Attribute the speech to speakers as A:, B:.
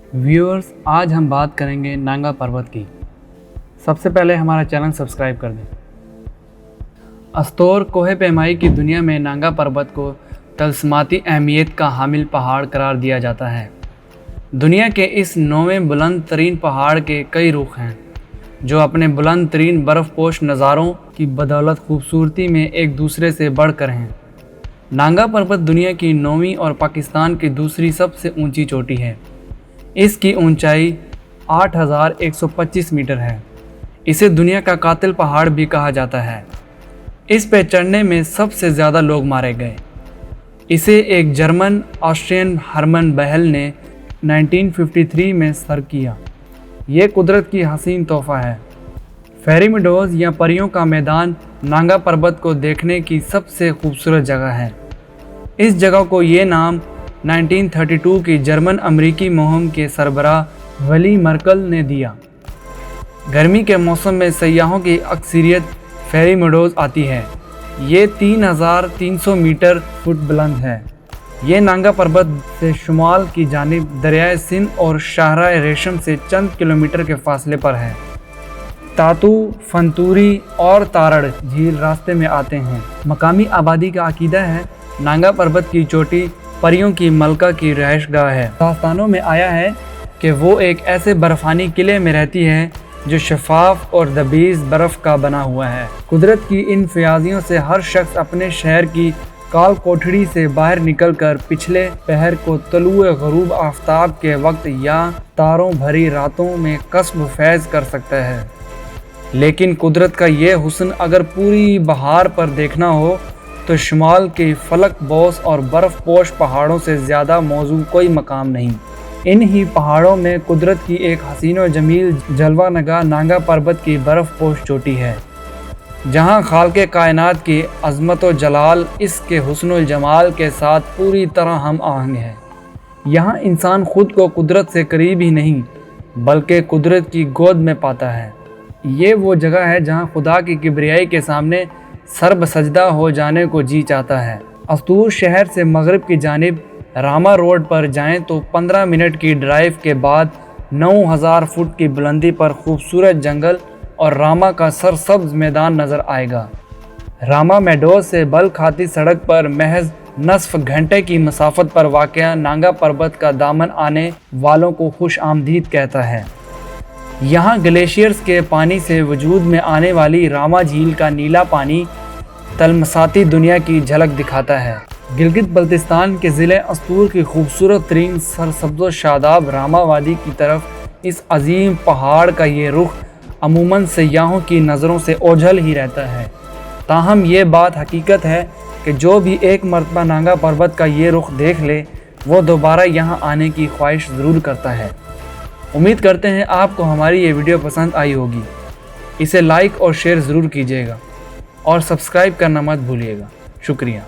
A: Viewers, आज हम बात करेंगे नांगा पर्वत की। सबसे पहले हमारा चैनल सब्सक्राइब कर दें। अस्तोर कोहे पैमाई की दुनिया में नांगा पर्वत को तलस्माती अहमियत का हामिल पहाड़ करार दिया जाता है। दुनिया के इस 9वें बुलंद तरीन पहाड़ के कई रुख हैं जो अपने बुलंद तरीन बर्फ़पोश नज़ारों की बदौलत खूबसूरती में एक दूसरे से बढ़कर हैं। नांगा पर्वत दुनिया की 9वीं और पाकिस्तान की दूसरी सबसे ऊंची चोटी है। इसकी ऊंचाई 8,125 मीटर है। इसे दुनिया का कातिल पहाड़ भी कहा जाता है। इस पे चढ़ने में सबसे ज़्यादा लोग मारे गए। इसे एक जर्मन ऑस्ट्रियन हरमन बेहल ने 1953 में सर किया। ये कुदरत की हसीन तोहफ़ा है। फेरी मेडोज़ या परियों का मैदान नांगा पर्वत को देखने की सबसे खूबसूरत जगह है। इस जगह को ये नाम 1932 की जर्मन अमरीकी मुहिम के सरबराह वली मर्कल ने दिया। गर्मी के मौसम में सयाहों की अक्सरियत फेरी मेडोज़ आती है। ये 3,300 मीटर फुट बुलंद है। ये नांगा पर्वत से शुमाल की जानिब दरियाए सिंध और शाहराह रेशम से चंद किलोमीटर के फासले पर है। तातू, फंतूरी और तारड़ झील रास्ते में आते हैं। मकामी आबादी का अकीदा है नांगा पर्वत की चोटी परियों की मलका की रिहाइशगाह है। दास्तानों में आया है कि वो एक ऐसे बर्फानी किले में रहती है जो शफाफ और दबीज़ बर्फ़ का बना हुआ है। कुदरत की इन फयाजियों से हर शख्स अपने शहर की काल कोठड़ी से बाहर निकलकर पिछले पहर को तलुए ग़रूब आफ्ताब के वक्त या तारों भरी रातों में कस्ब फैज़ कर सकता है। लेकिन कुदरत का ये हुस्न अगर पूरी बहार पर देखना हो तो शुमाल के फलक बोस और बर्फ़पोश पहाड़ों से ज़्यादा मौजू कोई मकाम नहीं। इन ही पहाड़ों में कुदरत की एक हसीन और जमील जलवा नगाह नांगा पर्वत की बर्फ़पोश चोटी है, जहाँ खाल्के कायनात की अज़मत व जलाल इसके हुस्न व जमाल के साथ पूरी तरह हम आहंग है। यहाँ इंसान खुद को कुदरत से करीब ही नहीं बल्कि कुदरत की गोद में पाता है। ये वो जगह है जहाँ खुदा की किबरियाई के सामने सर्ब सजदा हो जाने को जी चाहता है। अस्तूर शहर से मगरिब की जानिब रामा रोड पर जाएं तो 15 मिनट की ड्राइव के बाद 9,000 फुट की बुलंदी पर खूबसूरत जंगल और रामा का सरसब्ज मैदान नज़र आएगा। रामा मेडोज़ से बल खाती सड़क पर महज नसफ घंटे की मसाफत पर वाक़या नांगा पर्वत का दामन आने वालों को खुश आमदीद कहता है। यहाँ ग्लेशियर्स के पानी से वजूद में आने वाली रामा झील का नीला पानी तलमसाती दुनिया की झलक दिखाता है। गिलगित बल्तिस्तान के ज़िले अस्तूर की खूबसूरत तरीन सरसब्ज़ शादाब रामा वादी की तरफ इस अजीम पहाड़ का ये रुख अमूमन सयाहों की नज़रों से ओझल ही रहता है। ताहम ये बात हकीकत है कि जो भी एक मरतबा नांगा पर्वत का ये रुख देख ले वो दोबारा यहाँ आने की ख्वाहिश ज़रूर करता है। उम्मीद करते हैं आपको हमारी ये वीडियो पसंद आई होगी। इसे लाइक और शेयर ज़रूर कीजिएगा और सब्सक्राइब करना मत भूलिएगा। शुक्रिया।